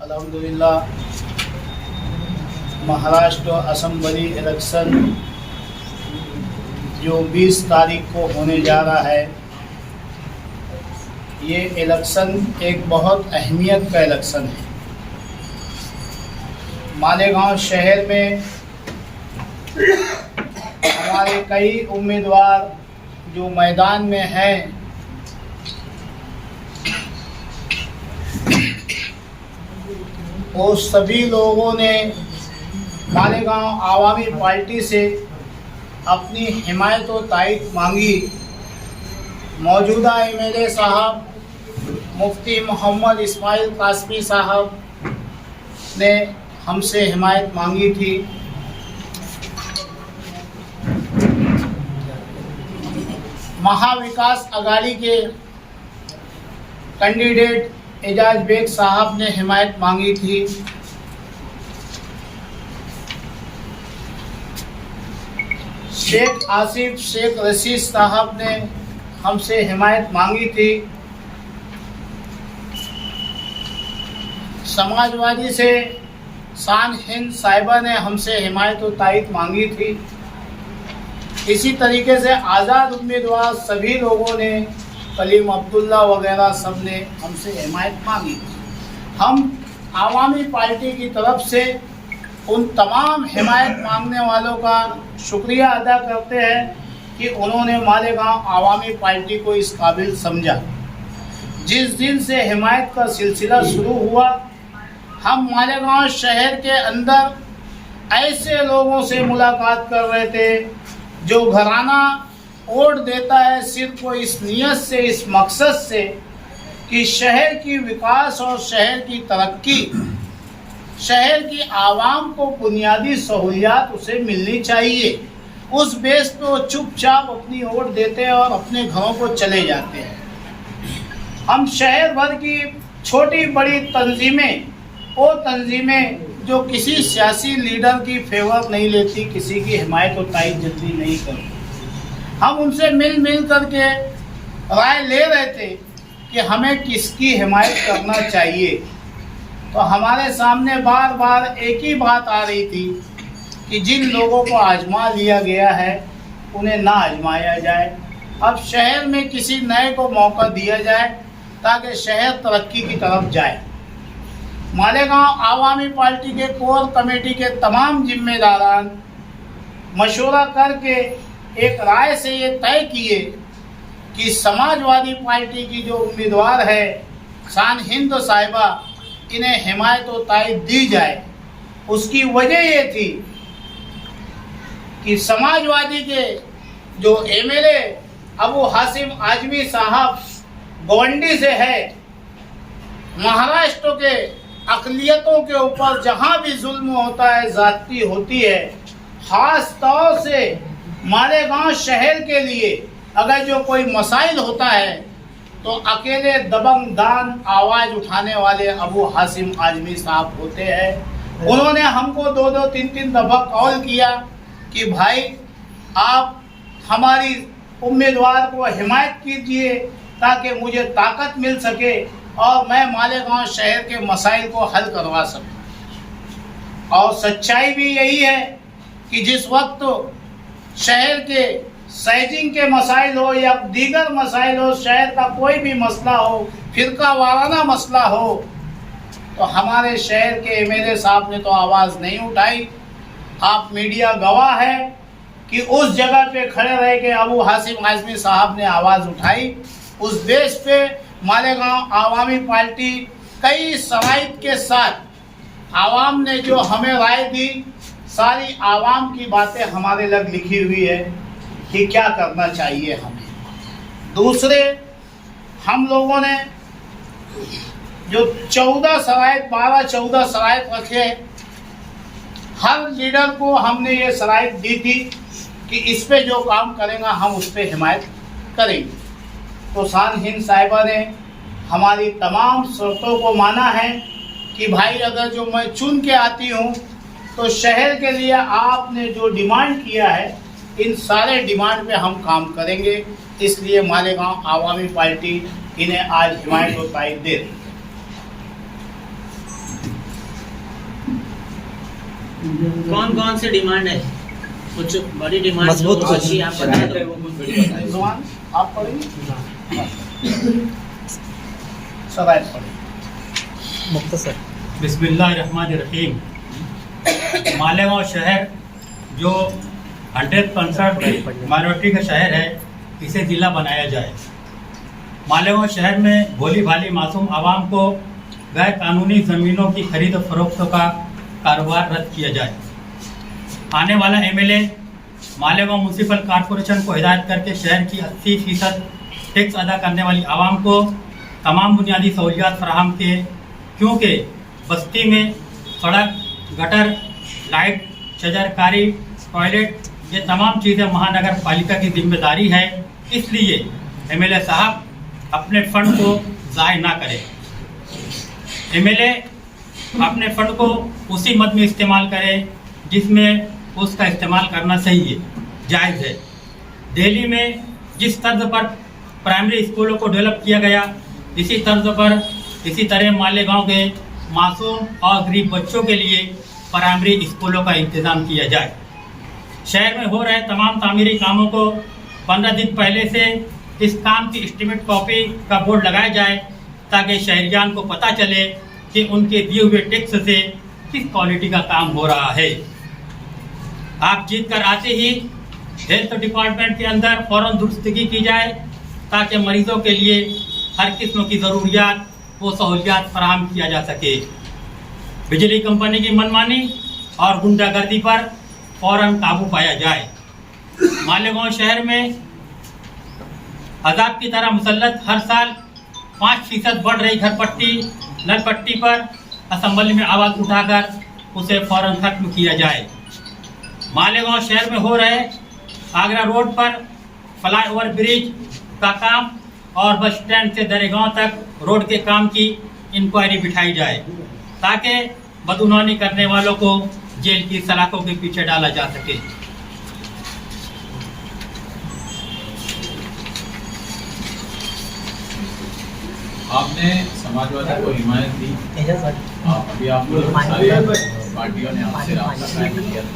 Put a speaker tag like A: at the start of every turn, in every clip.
A: अल्हम्दुलिल्लाह Maharashtra assembly election जो 20 तारीख को होने जा रहा है, ये इलेक्शन एक बहुत अहमियत का इलेक्शन है। मालेगांव शहर में हमारे कई उम्मीदवार जो मैदान में हैं, वो सभी लोगों ने मालेगांव आवामी पार्टी से अपनी हिमायत व तायीद मांगी। मौजूदा एमएलए साहब मुफ्ती मोहम्मद इस्माइल कासमी साहब ने हमसे हिमायत मांगी थी। महाविकास अघाड़ी के कैंडिडेट एजाज बेग साहब ने हिमायत मांगी थी। शेख आसिफ शेख रशीद साहब ने हमसे हिमायत मांगी थी। समाजवादी से शान हिंद साहिबा ने हमसे हिमायत और तायीद मांगी थी। इसी तरीके से आज़ाद उम्मीदवार सभी लोगों ने, कलीम अब्दुल्ला वगैरह सब ने हमसे हिमायत मांगी। हम आवामी पार्टी की तरफ से उन तमाम हिमायत मांगने वालों का शुक्रिया अदा करते हैं कि उन्होंने मालेगांव आवामी पार्टी को इस काबिल समझा। जिस दिन से हिमायत का सिलसिला शुरू हुआ, हम मालेगांव शहर के अंदर ऐसे लोगों से मुलाकात कर रहे थे जो घराना वोट देता है सिर्फ को इस नियत से, इस मकसद से कि शहर की विकास और शहर की तरक्की, शहर की आवाम को बुनियादी सहूलियात उसे मिलनी चाहिए। उस बेस पे वो चुपचाप अपनी वोट देते हैं और अपने घरों को चले जाते हैं। हम शहर भर की छोटी बड़ी तंजीमें, वो तंजीमें जो किसी सियासी लीडर की फेवर नहीं लेती, किसी की हिमायत और तायीद जल्दी नहीं करती, हम उनसे मिल करके राय ले रहे थे कि हमें किसकी हिमायत करना चाहिए। तो हमारे सामने बार बार एक ही बात आ रही थी कि जिन लोगों को आजमा लिया गया है उन्हें ना आजमाया जाए। अब शहर में किसी नए को मौका दिया जाए ताकि शहर तरक्की की तरफ जाए। मालेगांव आवामी पार्टी के कोर कमेटी के तमाम जिम्मेदारान मशवरा करके एक राय से ये तय किए कि समाजवादी पार्टी की जो उम्मीदवार है शान हिंद साहिबा, इन्हें हिमायत और तायीद दी जाए। उसकी वजह ये थी कि समाजवादी के जो एमएलए अबू हासिम आजमी साहब गवंडी से है, महाराष्ट्र के अक़लियतों के ऊपर जहाँ भी जुल्म होता है, ज़्यादती होती है, ख़ास तौर से मालेगांव शहर के लिए अगर जो कोई मसाइल होता है तो अकेले दबंग दान आवाज़ उठाने वाले अबू हासिम आजमी साहब होते हैं। उन्होंने हमको 2-2, 3-3 दफ़ा कॉल किया कि भाई आप हमारी उम्मीदवार को हिमायत कीजिए ताकि मुझे ताकत मिल सके और मैं मालेगांव शहर के मसाइल को हल करवा सकूं। और सच्चाई भी यही है कि जिस वक्त शहर के सैजिंग के मसाइल हो या दीगर मसाइल हो, शहर का कोई भी मसला हो, फिरका वाराना मसला हो, तो हमारे शहर के एमएलए साहब ने तो आवाज़ नहीं उठाई। आप मीडिया गवाह है कि उस जगह पे खड़े रह के अबू हासिम आजमी साहब ने आवाज़ उठाई। उस बेस पे मालेगांव आवामी पार्टी कई शराइत के साथ आवाम ने जो हमें राय दी, सारी आवाम की बातें हमारे लग लिखी हुई है कि क्या करना चाहिए हमें। दूसरे, हम लोगों ने जो 12-14 शराइत रखे, हर लीडर को हमने ये शराइत दी थी कि इस पे जो काम करेगा हम उस पे हिमायत करेंगे। तो शान हिंद साहिबा ने हमारी तमाम शर्तों को माना है कि भाई अगर जो मैं चुन के आती हूँ तो शहर के लिए आपने जो डिमांड किया है, इन सारे डिमांड पे हम काम करेंगे। इसलिए मालेगांव आवामी पार्टी इन्हें आज हिमायत और तायीद दे रही है।
B: कौन कौन से डिमांड है? कुछ बड़ी डिमांड
C: मजबूत
B: जो
C: कुछ।
B: अच्छी आप बता दो, वो कुछ बड़ी बताइए।
A: रिजवान, आप पढ़ेंगे? सवाल पढ़ेंगे।
C: मुख्तसर।
D: बिस्मिल्लाहिर्रहमानिर्रहीम। मालेगांव शहर जो 100% माइनॉरिटी का शहर है, इसे ज़िला बनाया जाए। मालेगांव शहर में भोली भाली मासूम आवाम को गैर कानूनी ज़मीनों की खरीद और फरोख्त का कारोबार रद्द किया जाए। आने वाला एमएलए मालेगांव म्यूनसिपल कॉरपोरेशन को हिदायत करके शहर की 80% टैक्स अदा करने वाली आवाम को तमाम बुनियादी सहूलियात फराहम किए, क्योंकि बस्ती में सड़क, गटर, लाइट, शजरकारी, टॉयलेट, ये तमाम चीज़ें महानगर पालिका की जिम्मेदारी है। इसलिए एमएलए साहब अपने फंड को ज़ाय ना करें। एमएलए अपने फंड को उसी मद में इस्तेमाल करें जिसमें उसका इस्तेमाल करना सही है, जायज़ है। दिल्ली में जिस तर्ज पर प्राइमरी स्कूलों को डेवलप किया गया, इसी तर्ज पर इसी तरह मालेगांव के मासूम और गरीब बच्चों के लिए प्राइमरी स्कूलों का इंतज़ाम किया जाए। शहर में हो रहे तमाम तामीरी कामों को 15 दिन पहले से इस काम की एस्टीमेट कॉपी का बोर्ड लगाया जाए, ताकि शहरियान को पता चले कि उनके दिए हुए टैक्स से किस क्वालिटी का काम हो रहा है। आप जीत कर आते ही हेल्थ डिपार्टमेंट के अंदर फौरन दुरुस्तगी की जाए, ताकि मरीजों के लिए हर किस्म की ज़रूरियात वो सहूलियात फराहम किया जा सके। बिजली कंपनी की मनमानी और गुंडागर्दी पर फौरन काबू पाया जाए। मालेगांव शहर में अजाब की तरह मुसल्लत हर साल 5% बढ़ रही घर पट्टी, नल पट्टी पर असेंबली में आवाज़ उठाकर उसे फौरन खत्म किया जाए। मालेगांव शहर में हो रहे आगरा रोड पर फ्लाईओवर ब्रिज का काम और बस स्टैंड से दरेगांव तक रोड के काम की इंक्वायरी बिठाई जाए, ताकि बदगुमानी करने वालों को जेल की सलाखों के पीछे डाला जा सके।
E: आपने समाजवादी को हिमायत दी, अभी आप लोग सारी पार्टियों ने आपसे राब्ता कायम किया था,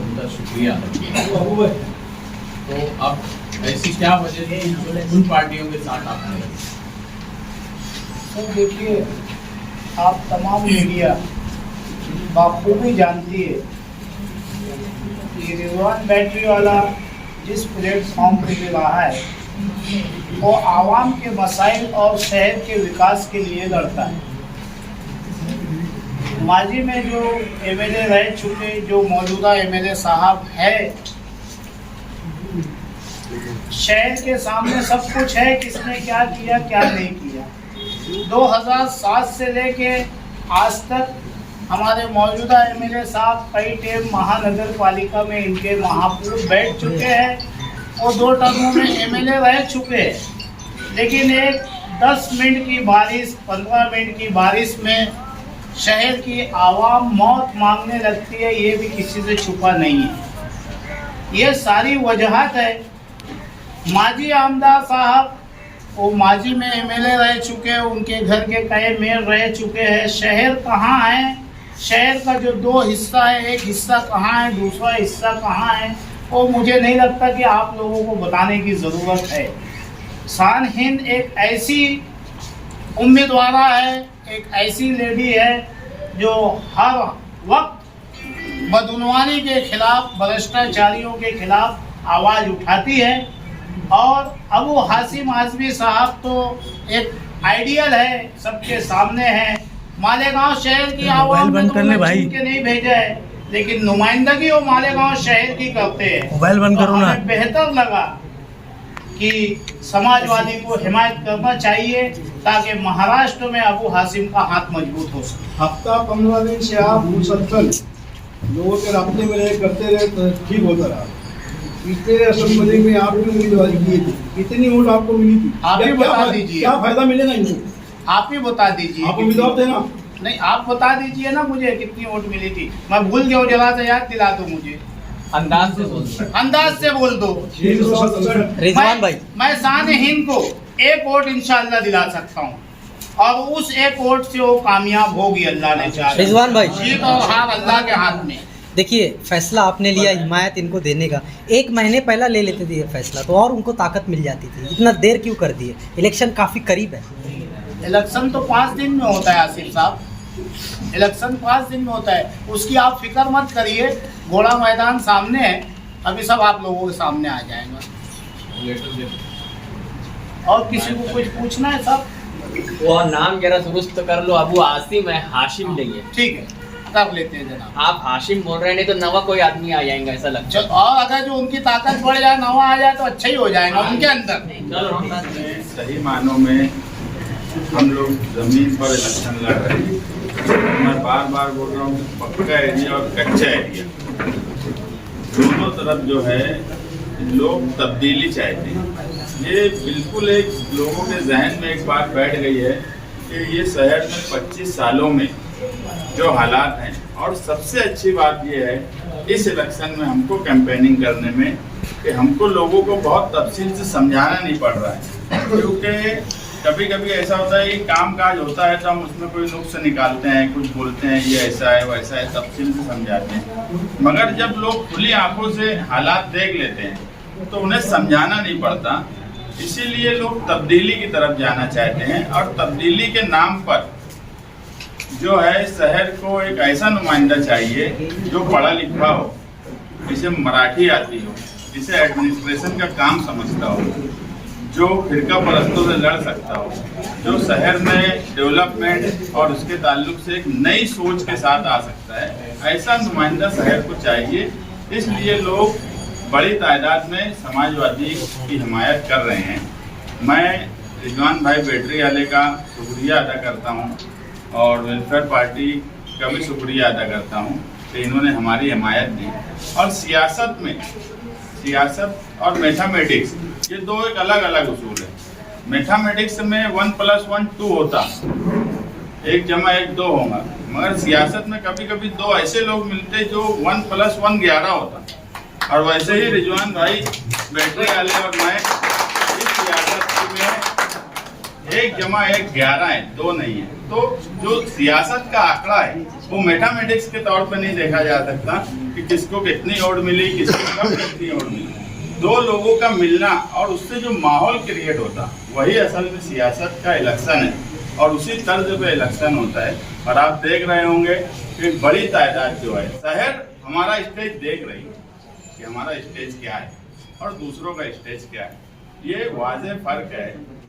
E: उनका शुक्रिया अदा किया। तो अब ऐसी क्या वजह थी उन पार्टियों के साथ आपने?
A: तो देखिए, आप तमाम मीडिया बाखूबी जानती है कि रिजवान बैटरी वाला जिस प्लेटफॉर्म पे भी रहा है, वो आवाम के मसाइल और शहर के विकास के लिए लड़ता है। माजी में जो एमएलए रह चुके, जो मौजूदा एमएलए साहब है, शहर के सामने सब कुछ है, किसने क्या किया क्या नहीं किया। 2007 से लेके आज तक हमारे मौजूदा एमएलए साहब कई टाइम महानगर पालिका में इनके महापौर बैठ चुके हैं और 2 टर्मों में एमएलए रह चुके हैं। लेकिन एक 10 मिनट की बारिश, 15 मिनट की बारिश में शहर की आवाम मौत मांगने लगती है, ये भी किसी से छुपा नहीं है। ये सारी वजहत है। माजी आमदार साहब वो माजी में एमएलए रह चुके हैं, उनके घर के कई मेयर रह चुके हैं। शहर कहाँ है, शहर का जो 2 हिस्सा है, एक हिस्सा कहाँ है, दूसरा हिस्सा कहाँ है, वो मुझे नहीं लगता कि आप लोगों को बताने की ज़रूरत है। शान हिंद एक ऐसी उम्मीदवारा है, एक ऐसी लेडी है जो हर वक्त बदगुमानी के खिलाफ, भ्रष्टाचारियों के खिलाफ आवाज़ उठाती है। और अबू हाशिम आज़मी साहब तो एक आइडियल है, सबके सामने है। मालेगांव शहर की आवाम ने तो चुन के नहीं भेजा है, लेकिन नुमाइंदगी वो मालेगांव शहर की करते हैं।
C: मोबाइल बंद करो ना।
A: हमें बेहतर लगा कि समाजवादी को हिमायत करना चाहिए, ताकि महाराष्ट्र में अबू हाशिम का हाथ मजबूत हो सके।
F: हफ्ता 15 दिन से आप मुसलसल लोगों के रास्ते में रहे करते रहे तो ठीक होता रहा। पिछले असेंबली में आपने उम्मीदवारी की थी, कितनी वोट आपको मिली थी?
A: आप ही बता दीजिए,
F: क्या फायदा मिलेगा इनको?
A: आप ही बता दीजिए।
F: आप उम्मीदवार थे ना?
A: नहीं, आप बता दीजिए ना मुझे कितनी वोट मिली थी। मैं भूल गया, जरा से याद दिला दो मुझे।
B: अंदाज से बोल दो।
A: अंदाज से बोल दो।
C: रिजवान भाई,
A: मैं शान हिंद को 1 वोट इंशाल्लाह दिला सकता हूँ, और उस 1 वोट से वो कामयाब होगी, अल्लाह ने चाहा।
C: रिजवान भाई,
A: जीत और हार अल्लाह के हाथ में।
C: देखिए फैसला आपने लिया हिमायत इनको देने का, 1 महीने पहला ले लेते थे ये फैसला तो और उनको ताकत मिल जाती थी, इतना देर क्यों कर दिए? इलेक्शन काफ़ी करीब है।
A: इलेक्शन तो 5 दिन में होता है आसिफ साहब, इलेक्शन 5 दिन में होता है, उसकी आप फिक्र मत करिए। घोड़ा मैदान सामने है, अभी सब आप लोगों के सामने आ जाएगा।
E: लेटर दे
A: और किसी को कुछ पूछना है सब?
G: वो नाम जरा दुरुस्त कर लो, अबू आसिम है, हाशिम नहीं है।
A: ठीक है, कर लेते हैं जनाब।
G: आप हाशिम बोल रहे हैं, नहीं तो नवा कोई आदमी आ जाएगा ऐसा लगता है।
A: और अगर जो उनकी ताकत बढ़ जाए, नवा आ जाए तो अच्छा ही हो जाएगा उनके अंदर।
H: सही मानों में हम लोग जमीन पर इलेक्शन लड़ रहे हैं। मैं बार बार बोल रहा हूँ कि पक्का एरिया और कच्चा एरिया दोनों तरफ जो है लोग तब्दीली चाहते हैं। ये बिल्कुल एक लोगों के जहन में एक बात बैठ गई है कि ये शहर में 25 सालों में जो हालात हैं, और सबसे अच्छी बात ये है इस इलेक्शन में हमको कैंपेनिंग करने में कि हमको लोगों को बहुत तफसील से समझाना नहीं पड़ रहा है। क्योंकि कभी कभी ऐसा होता है कि काम काज होता है तो हम उसमें कोई नुक्स निकालते हैं, कुछ बोलते हैं ये ऐसा है वैसा है, तफसील से समझाते हैं। मगर जब लोग खुली आंखों से हालात देख लेते हैं तो उन्हें समझाना नहीं पड़ता। इसीलिए लोग तब्दीली की तरफ जाना चाहते हैं, और तब्दीली के नाम पर जो है शहर को एक ऐसा नुमाइंदा चाहिए जो पढ़ा लिखा हो, जिसे मराठी आती हो, जिसे एडमिनिस्ट्रेशन का काम समझता हो, जो फिरका परस्तों से लड़ सकता हो, जो शहर में डेवलपमेंट और उसके ताल्लुक से एक नई सोच के साथ आ सकता है। ऐसा नुमाइंदा शहर को चाहिए। इसलिए लोग बड़ी तादाद में समाजवादी की हिमायत कर रहे हैं। मैं रिजवान भाई बैटरी वाले का शुक्रिया अदा करता हूं, और वेलफेयर पार्टी का भी शुक्रिया अदा करता हूं कि इन्होंने हमारी हिमायत दी। और सियासत में, सियासत और मैथमेटिक्स ये दो एक अलग अलग उसूल है। मैथमेटिक्स में 1 + 1 2 होता, 1 + 1 2 होगा, मगर सियासत में कभी कभी दो ऐसे लोग मिलते जो 1 + 1 11 होता। और वैसे ही रिजवान भाई बैटरी वाले और मैं इस सियासत में 1 + 1 11 है, 2 नहीं है। तो जो सियासत का आंकड़ा है वो मैथमेटिक्स के तौर पर नहीं देखा जा सकता कि किसको कितनी वोट मिली, किसको कब कितनी वोट मिली। दो लोगों का मिलना और उससे जो माहौल क्रिएट होता, वही असल में सियासत का इलेक्शन है, और उसी तर्ज पे इलेक्शन होता है। और आप देख रहे होंगे कि बड़ी तादाद जो है, शहर हमारा स्टेज देख रही है कि हमारा स्टेज क्या है और दूसरों का स्टेज क्या है। ये वाज़ेह फर्क है